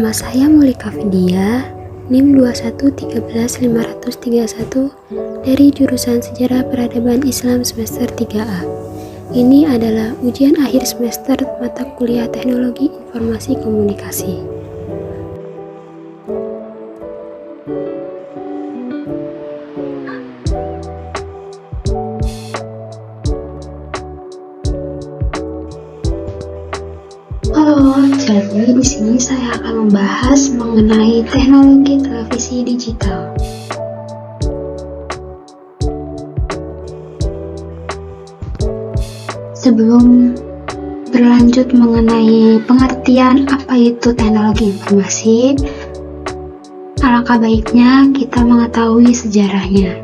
Nama saya Mulika Vidya, NIM 2113531 dari jurusan Sejarah Peradaban Islam semester 3A. Ini adalah ujian akhir semester mata kuliah Teknologi Informasi Komunikasi. Halo, jadi di sini saya akan membahas mengenai teknologi televisi digital. Sebelum berlanjut mengenai pengertian apa itu teknologi informasi, alangkah baiknya kita mengetahui sejarahnya.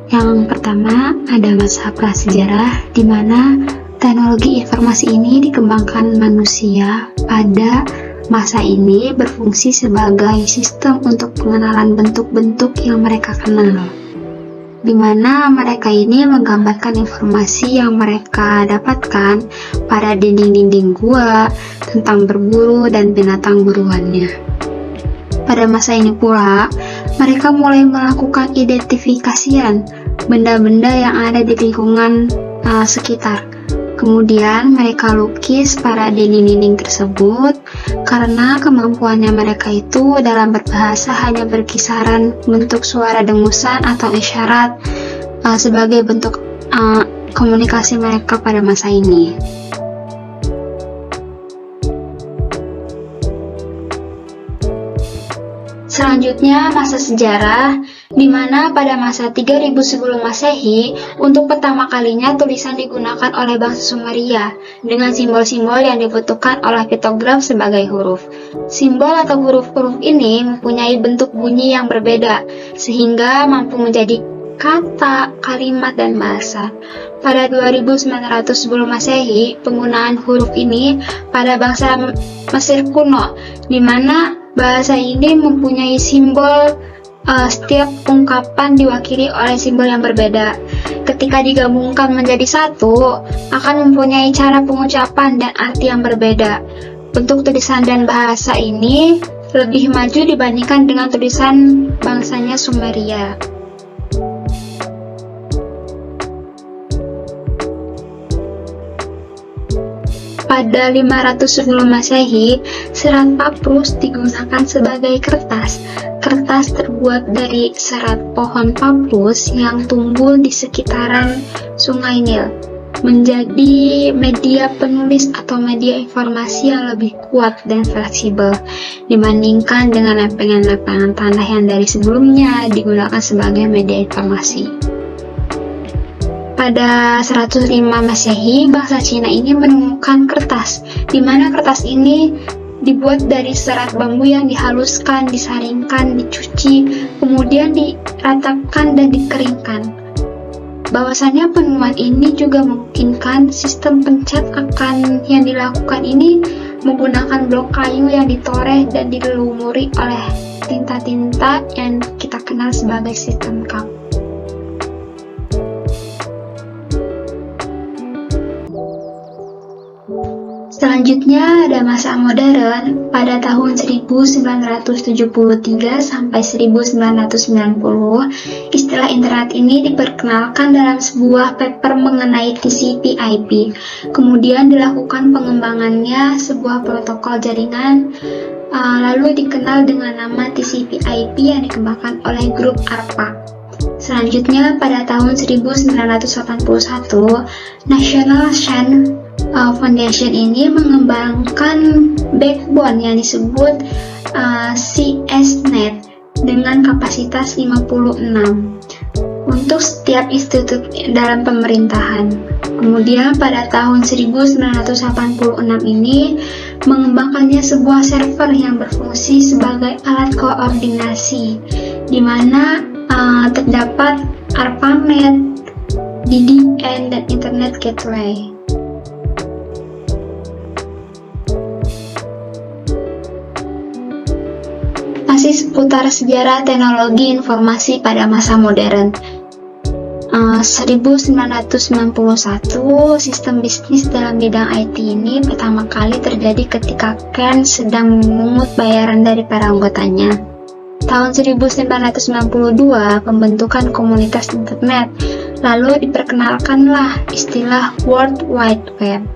Yang pertama ada masa prasejarah, di mana teknologi informasi ini dikembangkan manusia. Pada masa ini berfungsi sebagai sistem untuk pengenalan bentuk-bentuk yang mereka kenal, di mana mereka ini menggambarkan informasi yang mereka dapatkan pada dinding-dinding gua tentang berburu dan binatang buruannya. Pada masa ini pula, mereka mulai melakukan identifikasian benda-benda yang ada di lingkungan sekitar. Kemudian mereka lukis pada dinding-dinding tersebut karena kemampuannya mereka itu dalam berbahasa hanya berkisaran bentuk suara dengusan atau isyarat sebagai bentuk komunikasi mereka pada masa ini. Selanjutnya masa sejarah, di mana pada masa 3000 sebelum Masehi, untuk pertama kalinya tulisan digunakan oleh bangsa Sumeria dengan simbol-simbol yang dibutuhkan oleh piktograf sebagai huruf. Simbol atau huruf-huruf ini mempunyai bentuk bunyi yang berbeda, sehingga mampu menjadi kata, kalimat, dan bahasa. Pada 2900 sebelum Masehi, penggunaan huruf ini pada bangsa Mesir kuno, di mana bahasa ini mempunyai simbol, setiap ungkapan diwakili oleh simbol yang berbeda. Ketika digabungkan menjadi satu, akan mempunyai cara pengucapan dan arti yang berbeda. Bentuk tulisan dan bahasa ini lebih maju dibandingkan dengan tulisan bangsanya Sumeria. Pada 500 sebelum Masehi, serat papyrus digunakan sebagai kertas. Kertas terbuat dari serat pohon papyrus yang tumbuh di sekitaran Sungai Nil, menjadi media penulis atau media informasi yang lebih kuat dan fleksibel dibandingkan dengan lempengan-lempengan tanah yang dari sebelumnya digunakan sebagai media informasi. Pada 105 Masehi, bangsa Cina ini menemukan kertas, di mana kertas ini dibuat dari serat bambu yang dihaluskan, disaringkan, dicuci, kemudian diratapkan dan dikeringkan. Bahwasanya penemuan ini juga memungkinkan sistem pencetakan yang dilakukan ini menggunakan blok kayu yang ditoreh dan dilumuri oleh tinta-tinta yang kita kenal sebagai sistem cup. Selanjutnya ada masa modern pada tahun 1973 sampai 1990. Istilah internet ini diperkenalkan dalam sebuah paper mengenai TCP/IP. Kemudian dilakukan pengembangannya sebuah protokol jaringan, lalu dikenal dengan nama TCP/IP yang dikembangkan oleh grup ARPA. Selanjutnya pada tahun 1981, National Science Foundation ini mengembangkan backbone yang disebut CSNet dengan kapasitas 56 untuk setiap institut dalam pemerintahan. Kemudian pada tahun 1986 ini mengembangkannya sebuah server yang berfungsi sebagai alat koordinasi, di mana terdapat ARPANET, DDN, dan Internet Gateway. Masih seputar sejarah teknologi informasi pada masa modern. 1991, sistem bisnis dalam bidang IT ini pertama kali terjadi ketika Ken sedang memungut bayaran dari para anggotanya. Tahun 1992, pembentukan komunitas internet, lalu diperkenalkanlah istilah World Wide Web.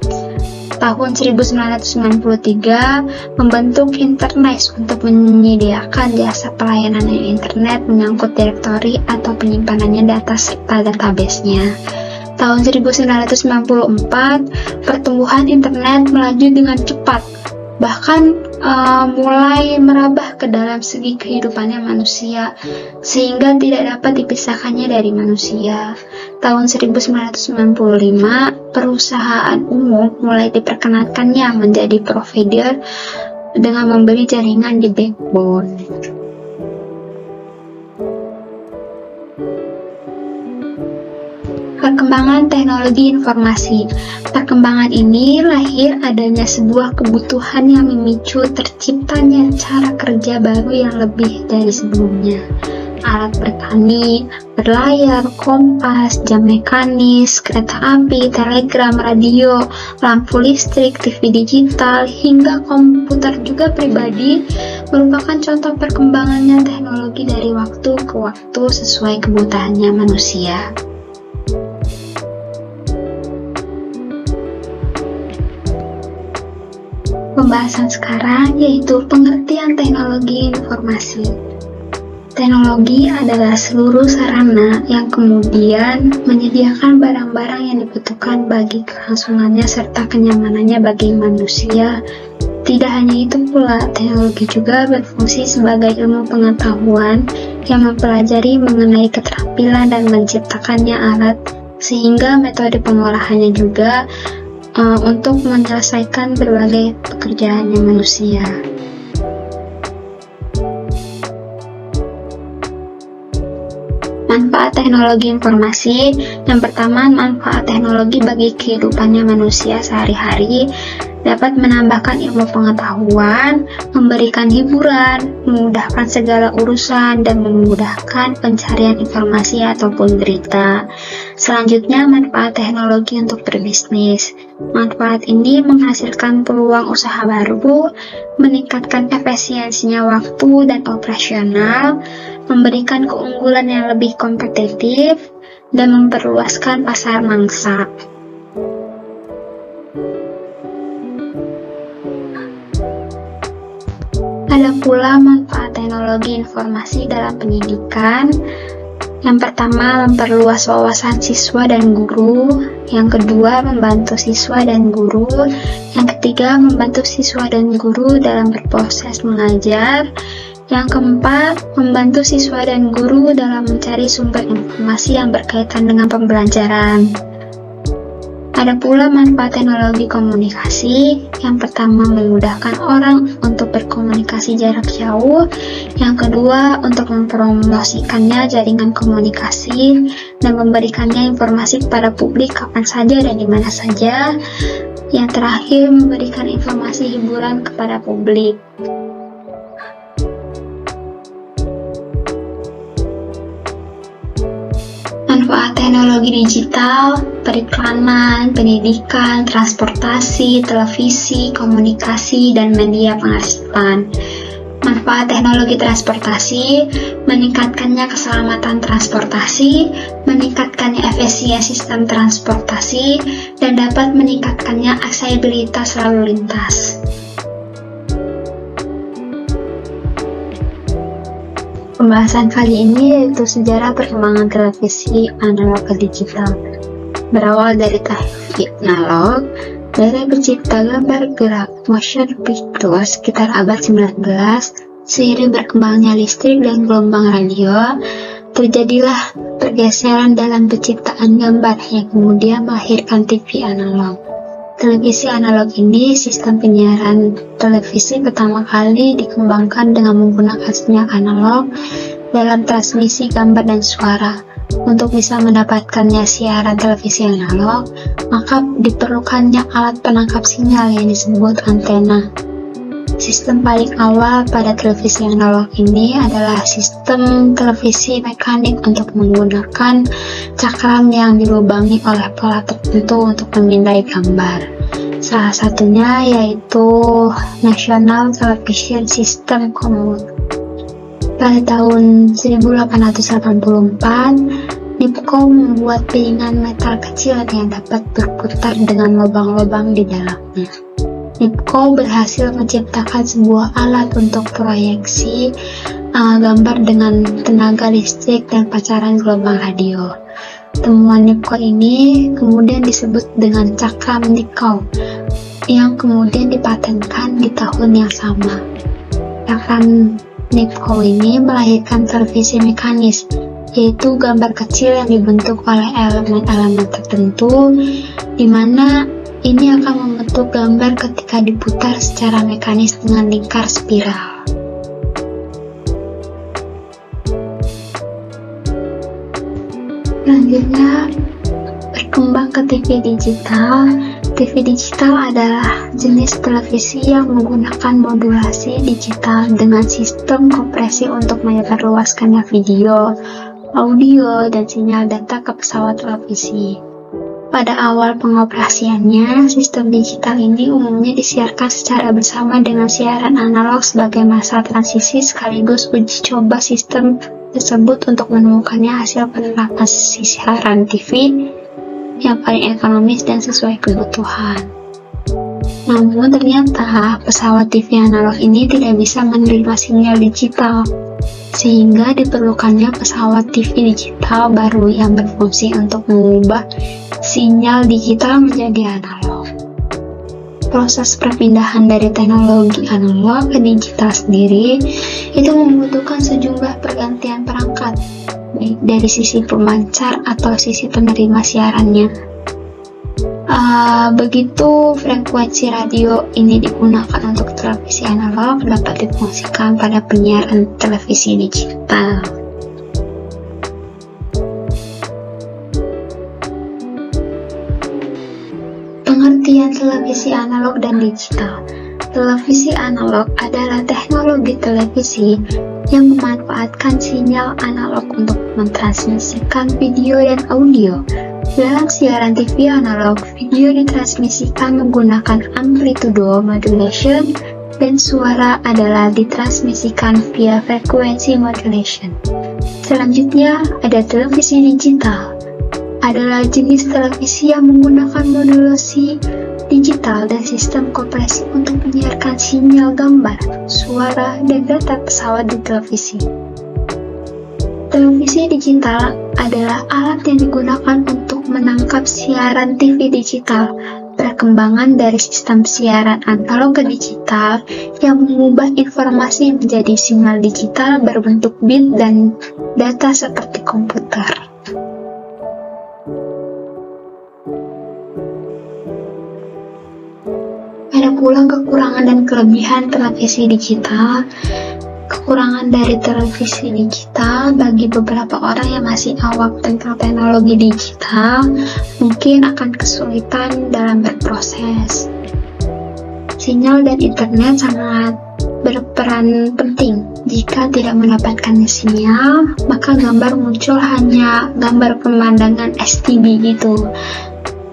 Tahun 1993, membentuk Internet untuk menyediakan jasa pelayanan internet menyangkut direktori atau penyimpanannya data serta database-nya. Tahun 1994, pertumbuhan internet melaju dengan cepat, bahkan mulai merambah ke dalam segi kehidupannya manusia, sehingga tidak dapat dipisahkannya dari manusia. Tahun 1995, perusahaan umum mulai diperkenankannya menjadi provider dengan membeli jaringan di backbone. Perkembangan teknologi informasi. Perkembangan ini lahir adanya sebuah kebutuhan yang memicu terciptanya cara kerja baru yang lebih dari sebelumnya. Alat bertani, berlayar, kompas, jam mekanis, kereta api, telegram, radio, lampu listrik, TV digital, hingga komputer juga pribadi merupakan contoh perkembangannya teknologi dari waktu ke waktu sesuai kebutuhannya manusia. Pembahasan sekarang yaitu pengertian teknologi informasi. Teknologi adalah seluruh sarana yang kemudian menyediakan barang-barang yang dibutuhkan bagi kelangsungannya serta kenyamanannya bagi manusia. Tidak hanya itu pula, teknologi juga berfungsi sebagai ilmu pengetahuan yang mempelajari mengenai keterampilan dan menciptakannya alat, sehingga metode pengolahannya juga untuk menyelesaikan berbagai pekerjaannya manusia. Manfaat teknologi informasi. Yang pertama, manfaat teknologi bagi kehidupannya manusia sehari-hari dapat menambahkan ilmu pengetahuan, memberikan hiburan, memudahkan segala urusan, dan memudahkan pencarian informasi ataupun berita. Selanjutnya, manfaat teknologi untuk berbisnis. Manfaat ini menghasilkan peluang usaha baru, meningkatkan efisiensinya waktu dan operasional, memberikan keunggulan yang lebih kompetitif, dan memperluaskan pasar mangsa. Ada pula manfaat teknologi informasi dalam pendidikan. Yang pertama, memperluas wawasan siswa dan guru. Yang kedua, membantu siswa dan guru. Yang ketiga, membantu siswa dan guru dalam berproses mengajar. Yang keempat, membantu siswa dan guru dalam mencari sumber informasi yang berkaitan dengan pembelajaran. Ada pula manfaat teknologi komunikasi. Yang pertama, memudahkan orang untuk berkomunikasi jarak jauh. Yang kedua, untuk mempromosikannya jaringan komunikasi dan memberikannya informasi kepada publik kapan saja dan di mana saja. Yang terakhir, memberikan informasi hiburan kepada publik. Manfaat teknologi digital, periklanan, pendidikan, transportasi, televisi, komunikasi, dan media pengarahan. Manfaat teknologi transportasi, meningkatkannya keselamatan transportasi, meningkatkannya efisiensi sistem transportasi, dan dapat meningkatkannya aksesibilitas lalu lintas. Pembahasan kali ini yaitu sejarah perkembangan televisi analog ke digital. Berawal dari TV analog, dari pencipta gambar gerak motion picture sekitar abad 19, seiring berkembangnya listrik dan gelombang radio, terjadilah pergeseran dalam penciptaan gambar yang kemudian melahirkan TV analog. Televisi analog ini sistem penyiaran televisi pertama kali dikembangkan dengan menggunakan sinyal analog dalam transmisi gambar dan suara. Untuk bisa mendapatkannya siaran televisi analog, maka diperlukannya alat penangkap sinyal yang disebut antena. Sistem paling awal pada televisi analog ini adalah sistem televisi mekanik untuk menggunakan cakram yang dilubangi oleh pola tertentu untuk memindai gambar. Salah satunya yaitu National Television System Computer. Pada tahun 1884, NIPCO membuat piringan metal kecil yang dapat berputar dengan lubang-lubang di dalamnya. NIPCO berhasil menciptakan sebuah alat untuk proyeksi gambar dengan tenaga listrik dan pancaran gelombang radio. Temuan NIPCO ini kemudian disebut dengan cakram NIPCO, yang kemudian dipatenkan di tahun yang sama. Cakram NIPCO ini melahirkan televisi mekanis, yaitu gambar kecil yang dibentuk oleh elemen-elemen tertentu, di mana ini akan membentuk gambar ketika diputar secara mekanis dengan lingkar spiral. Selanjutnya, berkembang ke TV digital. TV digital adalah jenis televisi yang menggunakan modulasi digital dengan sistem kompresi untuk menyebarluaskannya video, audio, dan sinyal data ke pesawat televisi. Pada awal pengoperasiannya, sistem digital ini umumnya disiarkan secara bersama dengan siaran analog sebagai masa transisi sekaligus uji coba sistem tersebut untuk menemukannya hasil penerapan siaran TV yang paling ekonomis dan sesuai kebutuhan. Namun ternyata pesawat TV analog ini tidak bisa menerima sinyal digital, sehingga diperlukannya pesawat TV digital baru yang berfungsi untuk mengubah sinyal digital menjadi analog. Proses perpindahan dari teknologi analog ke digital sendiri itu membutuhkan sejumlah pergantian perangkat, baik dari sisi pemancar atau sisi penerima siarannya. Begitu frekuensi radio ini digunakan untuk televisi analog dapat difungsikan pada penyiaran televisi digital. Pengertian televisi analog dan digital. Televisi analog adalah teknologi televisi yang memanfaatkan sinyal analog untuk mentransmisikan video dan audio. Dalam siaran TV analog, video ditransmisikan menggunakan amplitude modulation dan suara adalah ditransmisikan via frekuensi modulation. Selanjutnya, ada televisi digital. Adalah jenis televisi yang menggunakan modulasi digital dan sistem kompresi untuk menyiarkan sinyal gambar, suara, dan data pesawat di televisi. Televisi digital adalah alat yang digunakan untuk menangkap siaran TV digital, perkembangan dari sistem siaran analog ke digital yang mengubah informasi menjadi sinyal digital berbentuk bit dan data seperti komputer. Ada pula kekurangan dan kelebihan televisi digital. Kekurangan dari televisi digital bagi beberapa orang yang masih awam tentang teknologi digital mungkin akan kesulitan dalam berproses. Sinyal dan internet sangat berperan penting. Jika tidak mendapatkan sinyal, maka gambar muncul hanya gambar pemandangan STB gitu.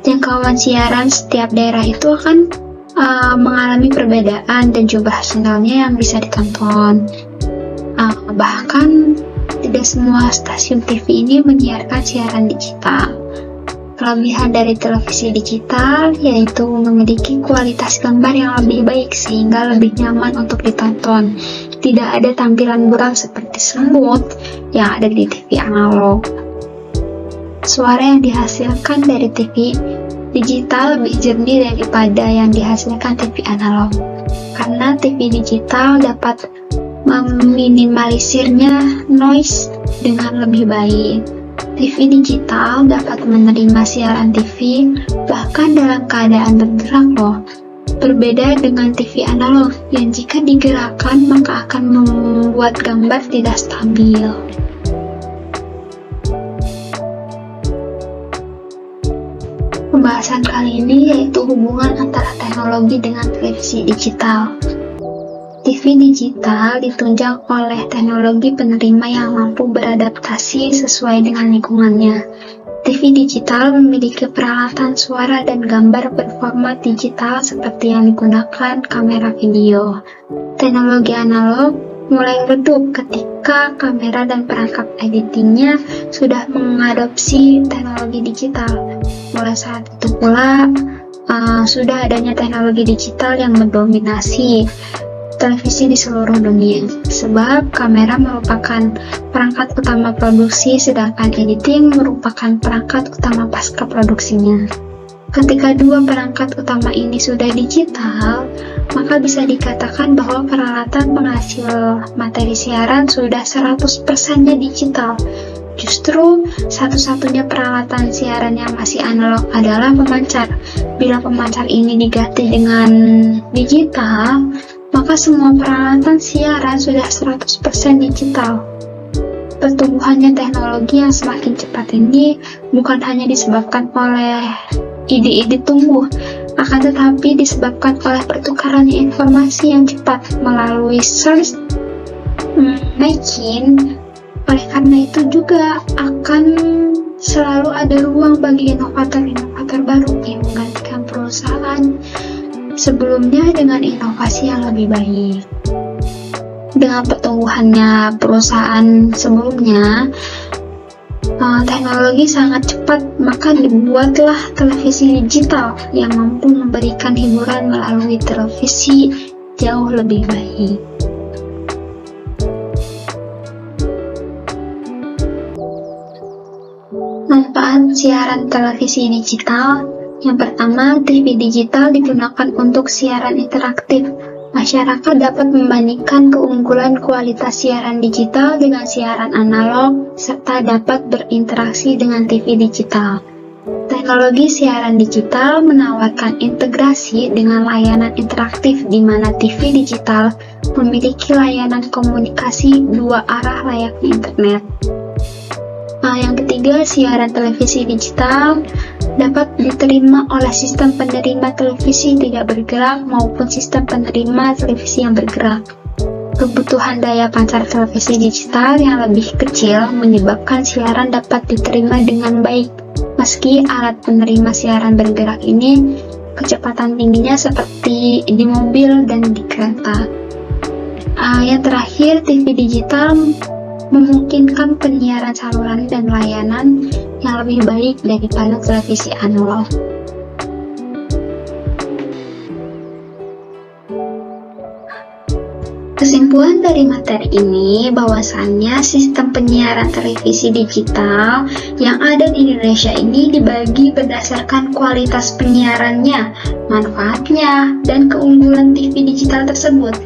Jangkauan siaran setiap daerah itu akan mengalami perbedaan dan jumlah sinyalnya yang bisa ditonton. Bahkan tidak semua stasiun TV ini menyiarkan siaran digital. Kelebihan dari televisi digital yaitu memiliki kualitas gambar yang lebih baik sehingga lebih nyaman untuk ditonton. Tidak ada tampilan buram seperti semut yang ada di TV analog. Suara yang dihasilkan dari TV digital lebih jernih daripada yang dihasilkan TV analog, karena TV digital dapat meminimalisirnya noise dengan lebih baik. TV digital dapat menerima siaran TV bahkan dalam keadaan bergerak loh. Berbeda dengan TV analog yang jika digerakkan maka akan membuat gambar tidak stabil. Pembahasan kali ini yaitu hubungan antara teknologi dengan televisi digital. TV digital ditunjang oleh teknologi penerima yang mampu beradaptasi sesuai dengan lingkungannya. TV digital memiliki peralatan suara dan gambar berformat digital seperti yang digunakan kamera video. Teknologi analog mulai redup ketika kamera dan perangkat editingnya sudah mengadopsi teknologi digital. Mulai saat itu pula sudah adanya teknologi digital yang mendominasi televisi di seluruh dunia, sebab kamera merupakan perangkat utama produksi sedangkan editing merupakan perangkat utama pasca produksinya. Ketika dua perangkat utama ini sudah digital, maka bisa dikatakan bahwa peralatan penghasil materi siaran sudah 100%-nya digital. Justru satu-satunya peralatan siaran yang masih analog adalah pemancar. Bila pemancar ini diganti dengan digital, maka semua peralatan siaran sudah 100% digital. Pertumbuhannya teknologi yang semakin cepat ini bukan hanya disebabkan oleh ide-ide tumbuh, akan tetapi disebabkan oleh pertukarannya informasi yang cepat melalui search engine. Oleh karena itu juga akan selalu ada ruang bagi inovator-inovator baru yang menggantikan perusahaan sebelumnya dengan inovasi yang lebih baik. Dengan pertumbuhannya perusahaan sebelumnya, teknologi sangat cepat, maka dibuatlah televisi digital yang mampu memberikan hiburan melalui televisi jauh lebih baik. Manfaat siaran televisi digital. Yang pertama, TV digital digunakan untuk siaran interaktif. Masyarakat dapat membandingkan keunggulan kualitas siaran digital dengan siaran analog, serta dapat berinteraksi dengan TV digital. Teknologi siaran digital menawarkan integrasi dengan layanan interaktif di mana TV digital memiliki layanan komunikasi dua arah layaknya internet. Yang ketiga, siaran televisi digital dapat diterima oleh sistem penerima televisi tidak bergerak maupun sistem penerima televisi yang bergerak. Kebutuhan daya pancar televisi digital yang lebih kecil menyebabkan siaran dapat diterima dengan baik, meski alat penerima siaran bergerak ini kecepatan tingginya seperti di mobil dan di kereta. Yang terakhir, TV digital memungkinkan penyiaran saluran dan layanan yang lebih baik daripada televisi analog. Kesimpulan dari materi ini bahwasannya sistem penyiaran televisi digital yang ada di Indonesia ini dibagi berdasarkan kualitas penyiarannya, manfaatnya, dan keunggulan TV digital tersebut,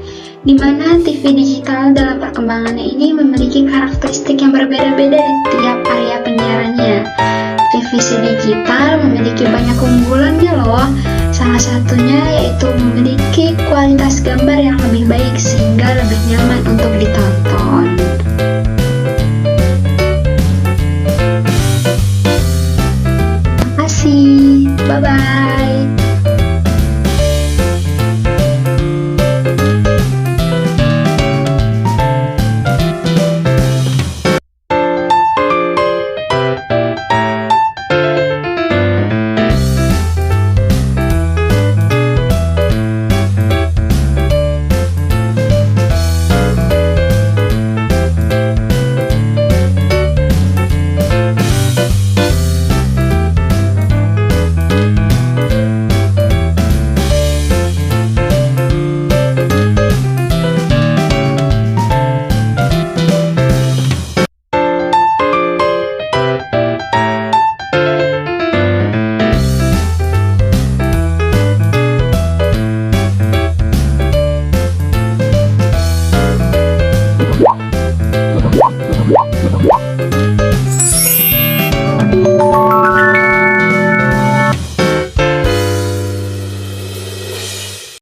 di mana TV digital dalam perkembangannya ini memiliki karakteristik yang berbeda-beda di tiap area penyiarannya. Televisi digital memiliki banyak keunggulannya loh. Salah satunya yaitu memiliki kualitas gambar yang lebih baik sehingga lebih nyaman untuk ditonton.